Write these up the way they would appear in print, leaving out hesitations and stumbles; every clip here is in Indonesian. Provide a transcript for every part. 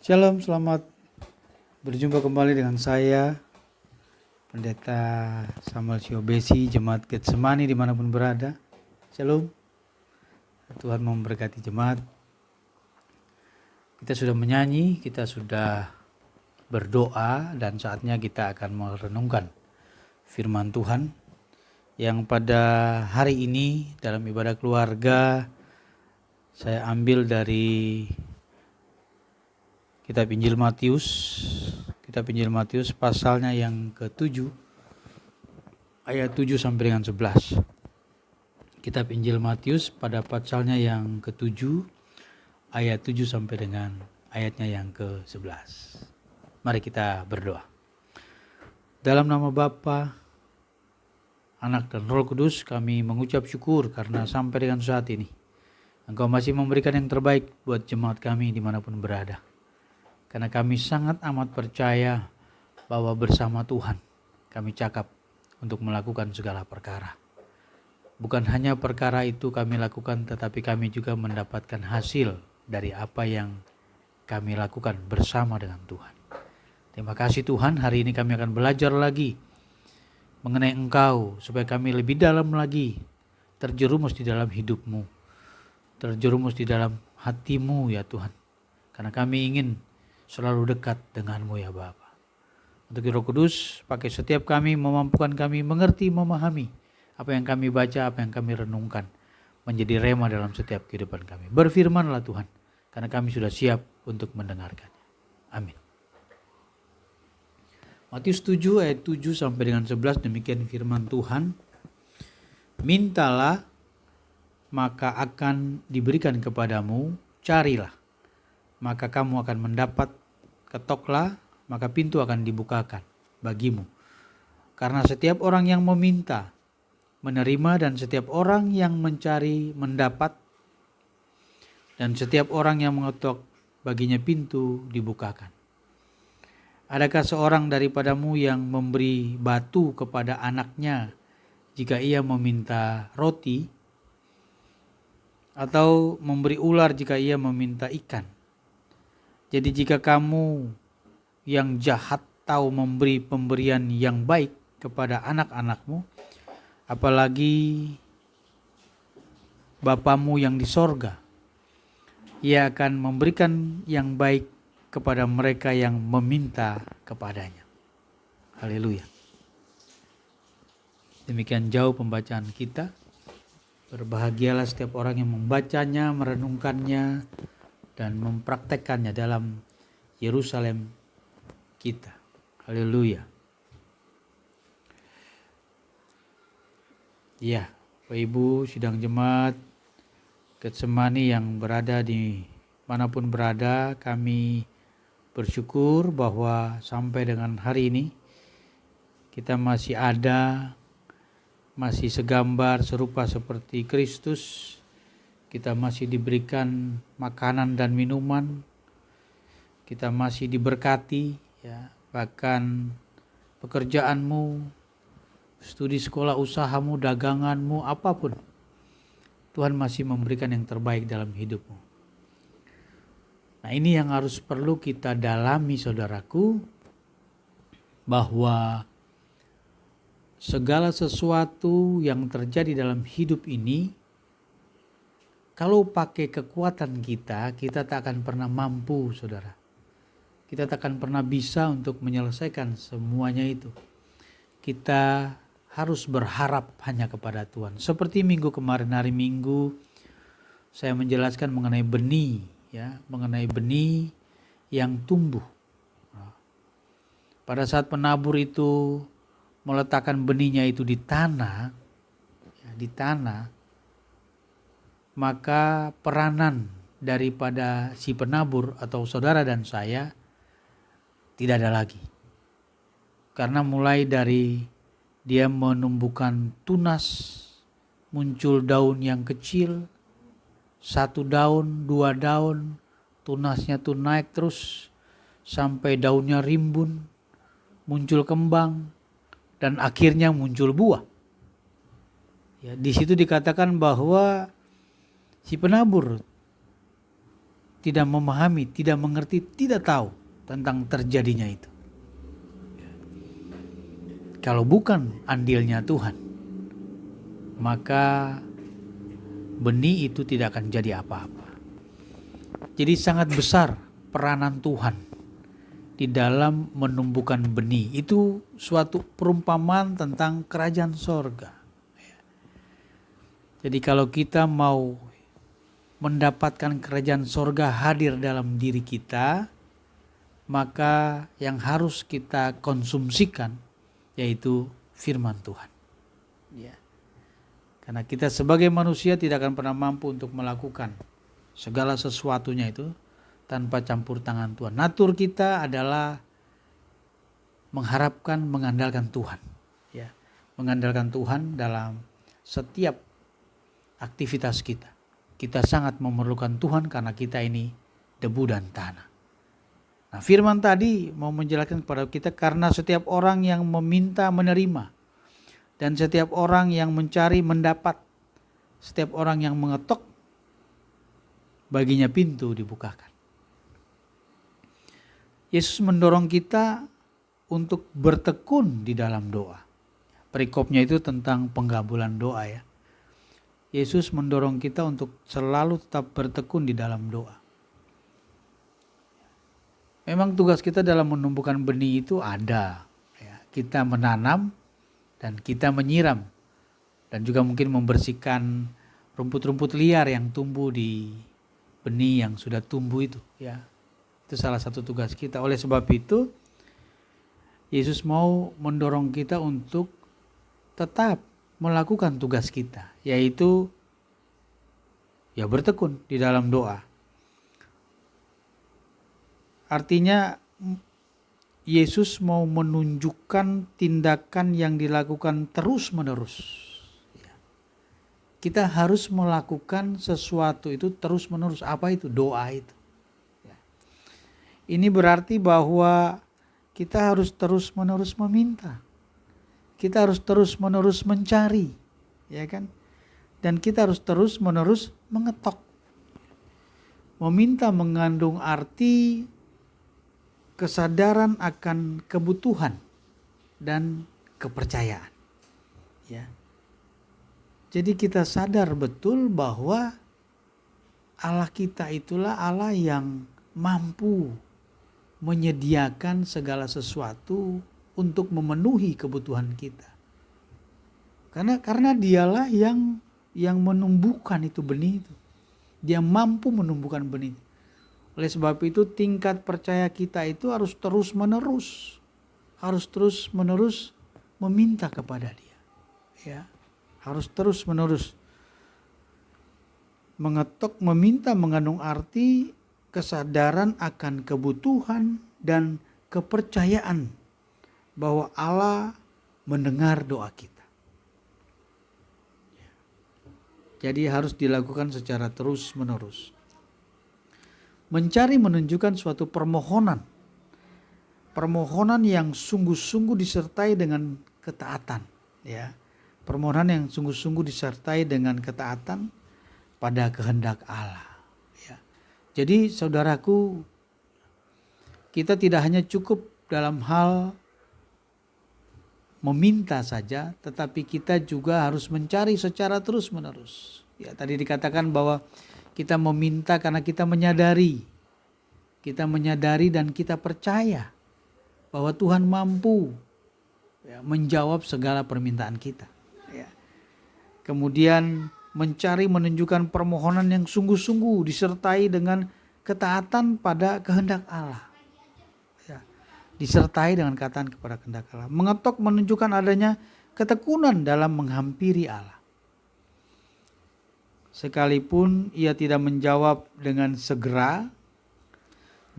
Shalom, selamat berjumpa kembali dengan saya, Pendeta Samuel Siobesi, Jemaat Getsemani dimanapun berada. Shalom, Tuhan memberkati jemaat. Kita sudah menyanyi, kita sudah berdoa, dan saatnya kita akan merenungkan firman Tuhan yang pada hari ini dalam ibadah keluarga saya ambil dari Kitab Injil Matius pasalnya yang ke-7 ayat 7 sampai dengan 11. Kitab Injil Matius pada pasalnya yang ke-7 ayat 7 sampai dengan ayatnya yang ke-11. Mari kita berdoa. Dalam nama Bapa, Anak dan Roh Kudus, kami mengucap syukur karena sampai dengan saat ini Engkau masih memberikan yang terbaik buat jemaat kami dimanapun berada. Karena kami sangat amat percaya bahwa bersama Tuhan kami cakap untuk melakukan segala perkara. Bukan hanya perkara itu kami lakukan, tetapi kami juga mendapatkan hasil dari apa yang kami lakukan bersama dengan Tuhan. Terima kasih Tuhan, hari ini kami akan belajar lagi mengenai Engkau, supaya kami lebih dalam lagi terjerumus di dalam hidup-Mu, terjerumus di dalam hati-Mu ya Tuhan. Karena kami ingin selalu dekat dengan-Mu ya Bapa. Untuk Roh Kudus, pakai setiap kami, memampukan kami mengerti, memahami apa yang kami baca, apa yang kami renungkan, menjadi rema dalam setiap kehidupan kami. Berfirmanlah Tuhan, karena kami sudah siap untuk mendengarkannya. Amin. Matius 7 ayat 7 sampai dengan 11, demikian firman Tuhan. Mintalah, maka akan diberikan kepadamu, carilah, maka kamu akan mendapat, ketoklah, maka pintu akan dibukakan bagimu. Karena setiap orang yang meminta, menerima, dan setiap orang yang mencari, mendapat, dan setiap orang yang mengetok, baginya pintu dibukakan. Adakah seorang daripadamu yang memberi batu kepada anaknya jika ia meminta roti, atau memberi ular jika ia meminta ikan? Jadi jika kamu yang jahat tahu memberi pemberian yang baik kepada anak-anakmu, apalagi Bapamu yang di sorga, Ia akan memberikan yang baik kepada mereka yang meminta kepadanya. Haleluya. Demikian jauh pembacaan kita. Berbahagialah setiap orang yang membacanya, merenungkannya, dan mempraktekkannya dalam Yerusalem kita. Haleluya. Ya, Bapak Ibu sidang jemaat Getsemani yang berada di manapun berada, kami bersyukur bahwa sampai dengan hari ini kita masih ada, masih segambar serupa seperti Kristus. Kita masih diberikan makanan dan minuman, kita masih diberkati, ya, bahkan pekerjaanmu, studi sekolah, usahamu, daganganmu, apapun, Tuhan masih memberikan yang terbaik dalam hidupmu. Nah, ini yang harus perlu kita dalami saudaraku, bahwa segala sesuatu yang terjadi dalam hidup ini, kalau pakai kekuatan kita tak akan pernah mampu, saudara. Kita tak akan pernah bisa untuk menyelesaikan semuanya itu. Kita harus berharap hanya kepada Tuhan. Seperti minggu kemarin, hari Minggu, saya menjelaskan mengenai benih, ya, mengenai benih yang tumbuh. Pada saat penabur itu meletakkan benihnya itu di tanah, maka peranan daripada si penabur atau saudara dan saya tidak ada lagi. Karena mulai dari dia menumbuhkan tunas, muncul daun yang kecil, 1 daun, 2 daun, tunasnya tuh naik terus sampai daunnya rimbun, muncul kembang, dan akhirnya muncul buah. Ya, di situ dikatakan bahwa si penabur tidak memahami, tidak mengerti, tidak tahu tentang terjadinya itu. Kalau bukan andilnya Tuhan, maka benih itu tidak akan jadi apa-apa. Jadi sangat besar peranan Tuhan di dalam menumbuhkan benih. Itu suatu perumpamaan tentang kerajaan sorga. Jadi kalau kita mau mendapatkan kerajaan sorga hadir dalam diri kita, maka yang harus kita konsumsikan yaitu firman Tuhan. Ya. Karena kita sebagai manusia tidak akan pernah mampu untuk melakukan segala sesuatunya itu tanpa campur tangan Tuhan. Natur kita adalah mengharapkan, mengandalkan Tuhan. Ya. Mengandalkan Tuhan dalam setiap aktivitas kita. Kita sangat memerlukan Tuhan karena kita ini debu dan tanah. Nah, firman tadi mau menjelaskan kepada kita karena setiap orang yang meminta menerima, dan setiap orang yang mencari mendapat, setiap orang yang mengetok baginya pintu dibukakan. Yesus mendorong kita untuk bertekun di dalam doa. Perikopnya itu tentang penggabulan doa ya. Yesus mendorong kita untuk selalu tetap bertekun di dalam doa. Memang tugas kita dalam menumbuhkan benih itu ada. Ya, kita menanam dan kita menyiram. Dan juga mungkin membersihkan rumput-rumput liar yang tumbuh di benih yang sudah tumbuh itu. Ya, itu salah satu tugas kita. Oleh sebab itu, Yesus mau mendorong kita untuk tetap melakukan tugas kita, yaitu ya bertekun di dalam doa. Artinya Yesus mau menunjukkan tindakan yang dilakukan terus-menerus. Kita harus melakukan sesuatu itu terus-menerus. Apa itu? Doa itu. Ini berarti bahwa kita harus terus-menerus meminta. Kita harus terus-menerus mencari, ya kan? Dan kita harus terus-menerus mengetok. Meminta mengandung arti kesadaran akan kebutuhan dan kepercayaan. Ya. Jadi kita sadar betul bahwa Allah kita itulah Allah yang mampu menyediakan segala sesuatu untuk memenuhi kebutuhan kita. Karena dialah yang menumbuhkan itu benih itu. Dia mampu menumbuhkan benih. Oleh sebab itu tingkat percaya kita itu harus terus-menerus. Harus terus-menerus meminta kepada Dia. Ya. Harus terus-menerus. Mengetok, meminta mengandung arti kesadaran akan kebutuhan dan kepercayaan bahwa Allah mendengar doa kita. Jadi harus dilakukan secara terus-menerus. Mencari menunjukkan suatu permohonan. Permohonan yang sungguh-sungguh disertai dengan ketaatan. Ya. Permohonan yang sungguh-sungguh disertai dengan ketaatan pada kehendak Allah. Ya. Jadi saudaraku, kita tidak hanya cukup dalam hal meminta saja, tetapi kita juga harus mencari secara terus-menerus. Ya, tadi dikatakan bahwa kita meminta karena kita menyadari. Kita menyadari dan kita percaya bahwa Tuhan mampu ya, menjawab segala permintaan kita. Ya. Kemudian mencari menunjukkan permohonan yang sungguh-sungguh disertai dengan ketaatan pada kehendak Allah. Disertai dengan katakan kepada kehendak Allah. Mengetok menunjukkan adanya ketekunan dalam menghampiri Allah. Sekalipun ia tidak menjawab dengan segera,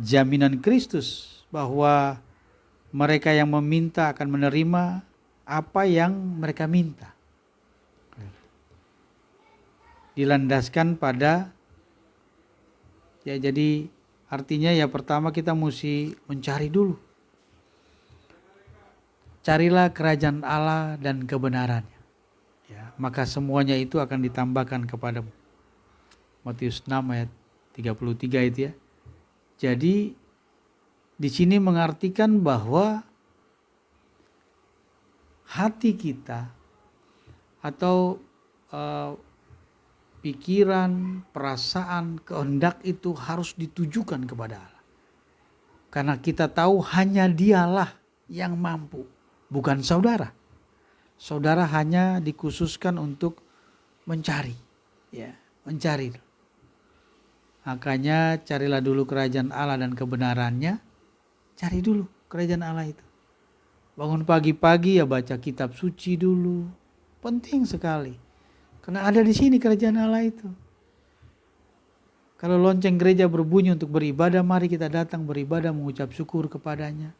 jaminan Kristus bahwa mereka yang meminta akan menerima apa yang mereka minta. Dilandaskan pada, ya jadi artinya ya pertama kita mesti mencari dulu. Carilah kerajaan Allah dan kebenarannya. Ya, maka semuanya itu akan ditambahkan kepadamu. Matius 6 ayat 33 itu ya. Jadi di sini mengartikan bahwa hati kita atau pikiran, perasaan, kehendak itu harus ditujukan kepada Allah. Karena kita tahu hanya Dialah yang mampu, bukan saudara. Saudara hanya dikhususkan untuk mencari, ya, mencari. Makanya carilah dulu kerajaan Allah dan kebenarannya. Cari dulu kerajaan Allah itu. Bangun pagi-pagi ya baca kitab suci dulu. Penting sekali. Karena ada di sini kerajaan Allah itu. Kalau lonceng gereja berbunyi untuk beribadah, mari kita datang beribadah mengucap syukur kepadanya.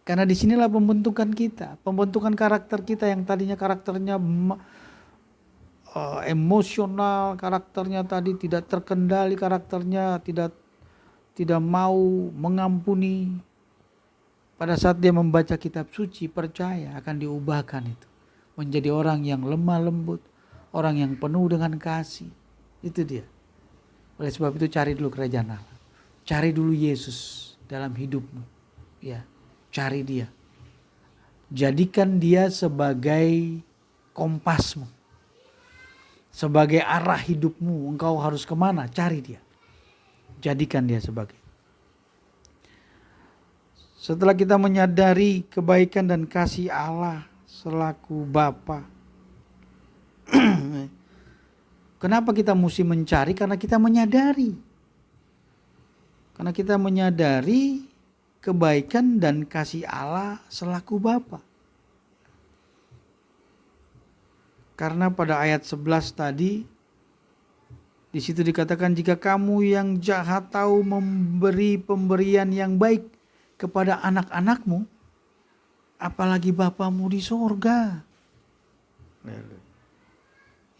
Karena disinilah pembentukan kita, pembentukan karakter kita yang tadinya karakternya emosional, karakternya tadi tidak terkendali, karakternya tidak mau mengampuni. Pada saat dia membaca kitab suci, percaya akan diubahkan itu menjadi orang yang lemah lembut, orang yang penuh dengan kasih. Itu dia. Oleh sebab itu cari dulu kerajaan Allah. Cari dulu Yesus dalam hidupmu. Ya, cari Dia. Jadikan Dia sebagai kompasmu. Sebagai arah hidupmu. Engkau harus kemana? Cari Dia. Jadikan Dia sebagai. Setelah kita menyadari kebaikan dan kasih Allah selaku Bapa. Kenapa kita mesti mencari? Karena kita menyadari. Karena kita menyadari kebaikan dan kasih Allah selaku Bapa. Karena pada ayat 11 tadi, di situ dikatakan jika kamu yang jahat tahu memberi pemberian yang baik kepada anak-anakmu, apalagi Bapamu di sorga.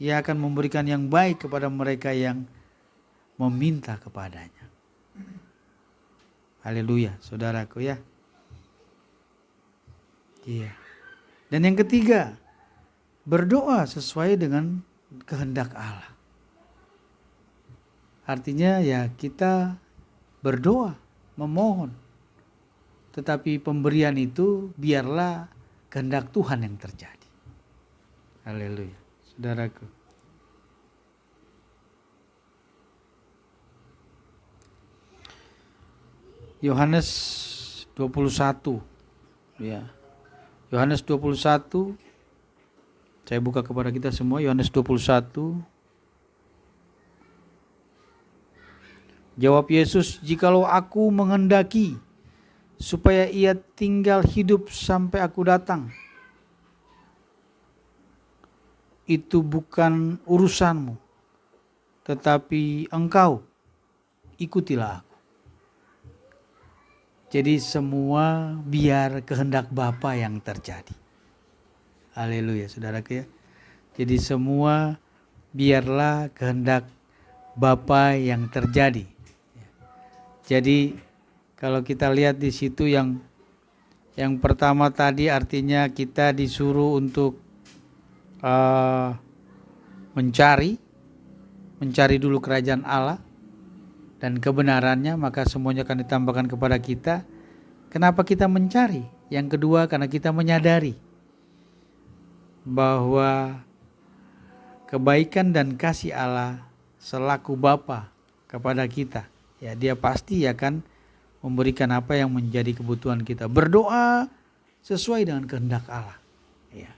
Ia akan memberikan yang baik kepada mereka yang meminta kepadanya. Haleluya, saudaraku ya. Iya. Dan yang ketiga, berdoa sesuai dengan kehendak Allah. Artinya ya kita berdoa, memohon. Tetapi pemberian itu biarlah kehendak Tuhan yang terjadi. Haleluya, saudaraku. Yohanes 21. Ya. Yohanes 21. Saya buka kepada kita semua Yohanes 21. Jawab Yesus, "Jikalau aku menghendaki supaya ia tinggal hidup sampai aku datang, itu bukan urusanmu, tetapi engkau ikutilah aku." Jadi semua biar kehendak Bapa yang terjadi. Haleluya, saudaraku ya. Jadi semua biarlah kehendak Bapa yang terjadi. Jadi kalau kita lihat di situ yang pertama tadi artinya kita disuruh untuk mencari dulu kerajaan Allah dan kebenarannya, maka semuanya akan ditambahkan kepada kita. Kenapa kita mencari? Yang kedua, karena kita menyadari bahwa kebaikan dan kasih Allah selaku Bapa kepada kita, ya Dia pasti akan memberikan apa yang menjadi kebutuhan kita. Berdoa sesuai dengan kehendak Allah. Ya.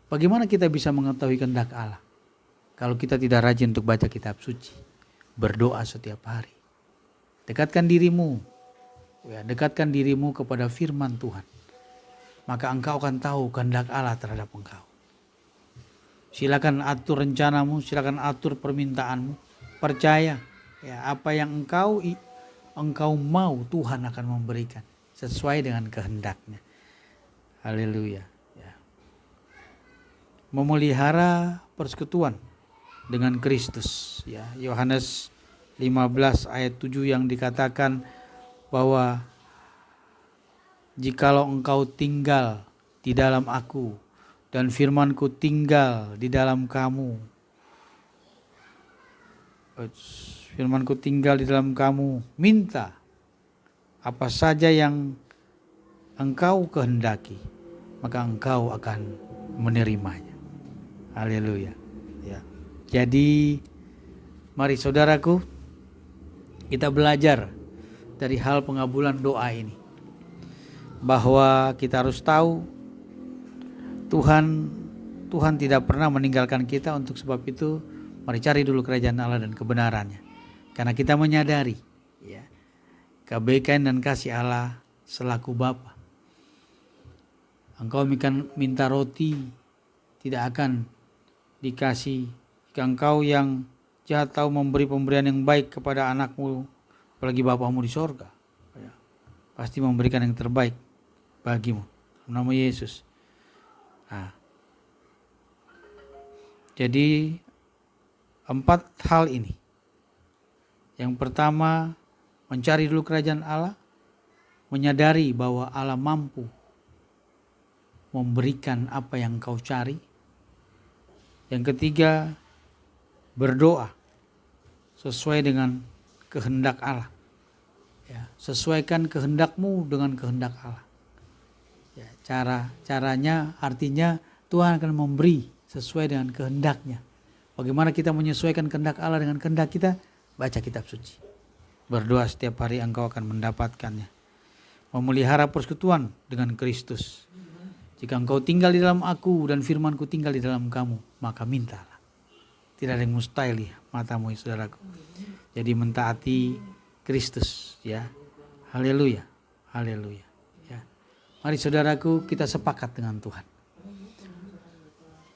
Bagaimana kita bisa mengetahui kehendak Allah? Kalau kita tidak rajin untuk baca kitab suci, berdoa setiap hari. Dekatkan dirimu, ya, dekatkan dirimu kepada firman Tuhan. Maka engkau akan tahu kehendak Allah terhadap engkau. Silakan atur rencanamu, silakan atur permintaanmu. Percaya, ya, apa yang engkau mau Tuhan akan memberikan sesuai dengan kehendaknya. Haleluya. Ya. Memelihara persekutuan dengan Kristus, ya. Yohanes 15 ayat 7 yang dikatakan bahwa jikalau engkau tinggal di dalam aku dan firmanku tinggal di dalam kamu, Firman-Ku tinggal di dalam kamu. Minta apa saja yang engkau kehendaki, maka engkau akan menerimanya. Haleluya. Ya. Jadi mari saudaraku, kita belajar dari hal pengabulan doa ini, bahwa kita harus tahu Tuhan tidak pernah meninggalkan kita. Untuk sebab itu mari cari dulu kerajaan Allah dan kebenarannya. Karena kita menyadari ya, kebaikan dan kasih Allah selaku Bapa. Engkau minta roti, tidak akan dikasih. Jika engkau yang jahat tahu memberi pemberian yang baik kepada anakmu, apalagi Bapamu di sorga, ya, pasti memberikan yang terbaik bagimu. Dalam nama Yesus. Nah, jadi 4 hal ini. Yang pertama, mencari dulu kerajaan Allah, menyadari bahwa Allah mampu memberikan apa yang kau cari. Yang ketiga, berdoa sesuai dengan kehendak Allah. Ya, sesuaikan kehendakmu dengan kehendak Allah. Ya, caranya artinya Tuhan akan memberi sesuai dengan kehendaknya. Bagaimana kita menyesuaikan kehendak Allah dengan kehendak kita? Baca kitab suci. Berdoa setiap hari, engkau akan mendapatkannya. Memelihara persekutuan dengan Kristus. Jika engkau tinggal di dalam aku dan firman-Ku tinggal di dalam kamu, maka mintalah. Tidak ada yang mustahil ya matamu, saudaraku. Jadi mentaati Kristus ya. Haleluya. Haleluya. Ya. Mari saudaraku, kita sepakat dengan Tuhan.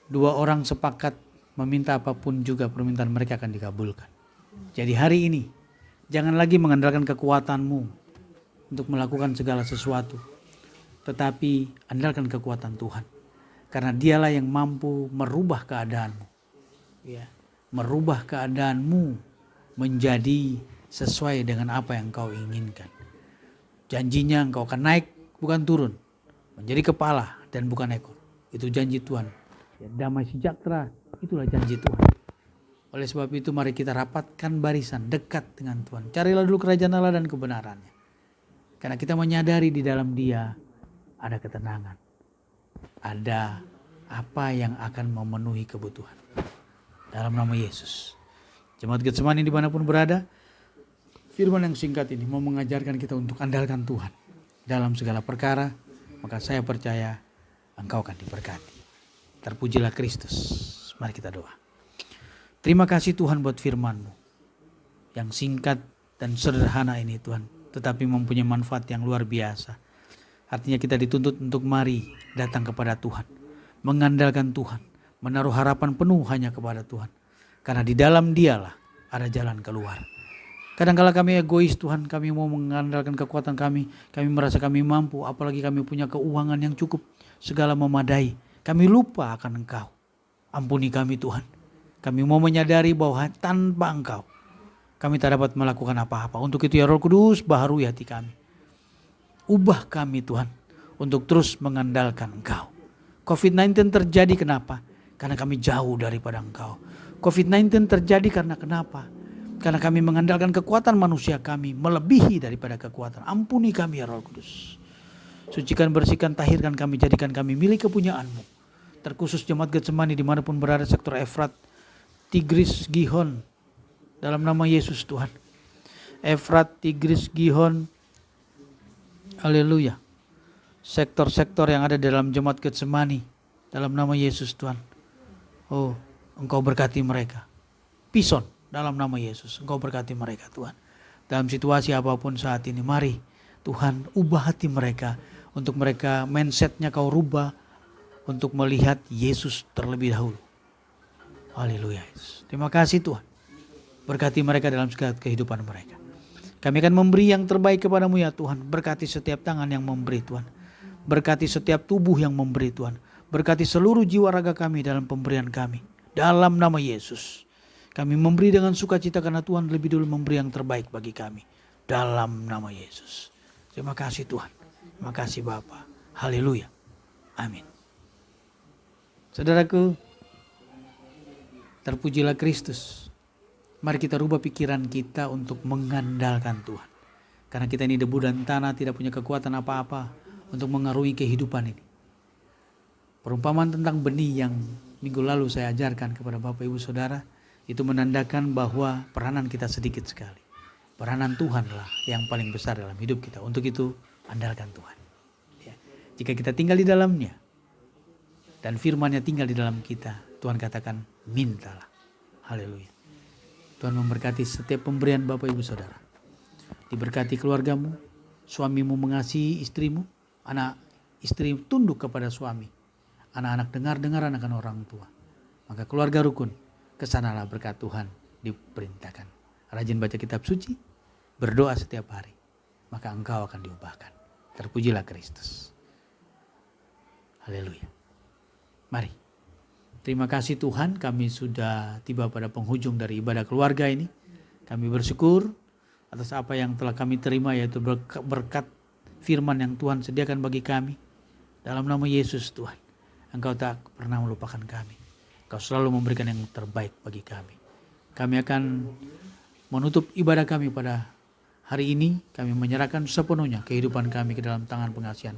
2 orang sepakat meminta apapun juga permintaan mereka akan dikabulkan. Jadi hari ini jangan lagi mengandalkan kekuatanmu untuk melakukan segala sesuatu, tetapi andalkan kekuatan Tuhan. Karena Dialah yang mampu merubah keadaanmu. Ya, merubah keadaanmu menjadi sesuai dengan apa yang kau inginkan. Janjinya engkau akan naik bukan turun, menjadi kepala dan bukan ekor. Itu janji Tuhan. Ya, damai sejahtera, itulah janji Tuhan. Oleh sebab itu mari kita rapatkan barisan dekat dengan Tuhan. Carilah dulu kerajaan Allah dan kebenarannya. Karena kita menyadari di dalam Dia ada ketenangan. Ada apa yang akan memenuhi kebutuhan. Dalam nama Yesus. Jemaat Getsemani dimanapun berada, firman yang singkat ini mau mengajarkan kita untuk andalkan Tuhan dalam segala perkara. Maka saya percaya engkau akan diberkati. Terpujilah Kristus. Mari kita doa. Terima kasih Tuhan buat firman-Mu yang singkat dan sederhana ini Tuhan, tetapi mempunyai manfaat yang luar biasa. Artinya kita dituntut untuk mari datang kepada Tuhan, mengandalkan Tuhan, menaruh harapan penuh hanya kepada Tuhan. Karena di dalam Dialah ada jalan keluar. Kadang-kala kami egois Tuhan, kami mau mengandalkan kekuatan kami merasa kami mampu, apalagi kami punya keuangan yang cukup, segala memadai. Kami lupa akan Engkau. Ampuni kami Tuhan. Kami mau menyadari bahwa tanpa Engkau kami tak dapat melakukan apa-apa. Untuk itu ya Roh Kudus, baharui hati kami. Ubah kami Tuhan untuk terus mengandalkan Engkau. COVID-19 terjadi kenapa? Karena kami jauh daripada Engkau. COVID-19 terjadi karena kenapa? Karena kami mengandalkan kekuatan manusia kami melebihi daripada kekuatan. Ampuni kami ya Roh Kudus. Sucikan, bersihkan, tahirkan kami, jadikan kami milik kepunyaan-Mu. Terkhusus jemaat Getsemani dimanapun berada, sektor Efrat, Tigris, Gihon, dalam nama Yesus Tuhan. Efrat, Tigris, Gihon, haleluya. Sektor-sektor yang ada dalam jemaat Getsemani, dalam nama Yesus Tuhan. Oh, Engkau berkati mereka. Pison, dalam nama Yesus, Engkau berkati mereka Tuhan. Dalam situasi apapun saat ini, mari Tuhan ubah hati mereka. Untuk mereka mindsetnya Kau rubah, untuk melihat Yesus terlebih dahulu. Haleluya. Terima kasih Tuhan. Berkati mereka dalam segala kehidupan mereka. Kami akan memberi yang terbaik kepadamu ya Tuhan. Berkati setiap tangan yang memberi Tuhan. Berkati setiap tubuh yang memberi Tuhan. Berkati seluruh jiwa raga kami dalam pemberian kami. Dalam nama Yesus. Kami memberi dengan sukacita karena Tuhan lebih dulu memberi yang terbaik bagi kami. Dalam nama Yesus. Terima kasih Tuhan. Terima kasih Bapa. Haleluya. Amin. Saudaraku, terpujilah Kristus. Mari kita rubah pikiran kita untuk mengandalkan Tuhan. Karena kita ini debu dan tanah, tidak punya kekuatan apa-apa untuk mengarungi kehidupan ini. Perumpamaan tentang benih yang minggu lalu saya ajarkan kepada Bapak Ibu Saudara, itu menandakan bahwa peranan kita sedikit sekali. Peranan Tuhanlah yang paling besar dalam hidup kita. Untuk itu, andalkan Tuhan. Ya. Jika kita tinggal di dalamnya, dan firman-Nya tinggal di dalam kita, Tuhan katakan, mintalah. Haleluya. Tuhan memberkati setiap pemberian Bapak Ibu Saudara. Diberkati keluargamu, suamimu mengasihi istrimu, anak istri tunduk kepada suami, anak-anak dengar akan orang tua. Maka keluarga rukun, kesanalah berkat Tuhan diperintahkan. Rajin baca kitab suci, berdoa setiap hari, maka engkau akan diubahkan. Terpujilah Kristus. Haleluya. Mari. Terima kasih Tuhan, kami sudah tiba pada penghujung dari ibadah keluarga ini. Kami bersyukur atas apa yang telah kami terima, yaitu berkat firman yang Tuhan sediakan bagi kami. Dalam nama Yesus Tuhan, Engkau tak pernah melupakan kami. Engkau selalu memberikan yang terbaik bagi kami. Kami akan menutup ibadah kami pada hari ini. Kami menyerahkan sepenuhnya kehidupan kami ke dalam tangan pengasihan.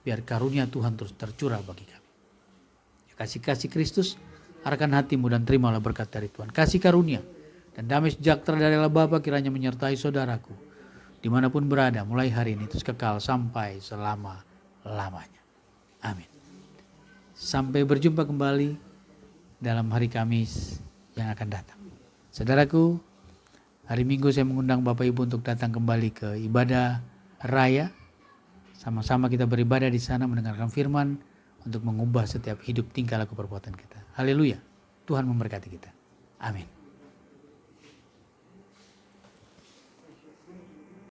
Biar karunia Tuhan terus tercurah bagi kami. Kasih-kasih Kristus, arahkan hatimu dan terimalah berkat dari Tuhan. Kasih karunia dan damai sejahtera dari Allah Bapa kiranya menyertai saudaraku dimanapun berada mulai hari ini terus kekal sampai selama-lamanya. Amin. Sampai berjumpa kembali dalam hari Kamis yang akan datang. Saudaraku, hari Minggu saya mengundang Bapak Ibu untuk datang kembali ke ibadah raya. Sama-sama kita beribadah di sana mendengarkan firman untuk mengubah setiap hidup tingkah laku perbuatan kita. Haleluya. Tuhan memberkati kita. Amin.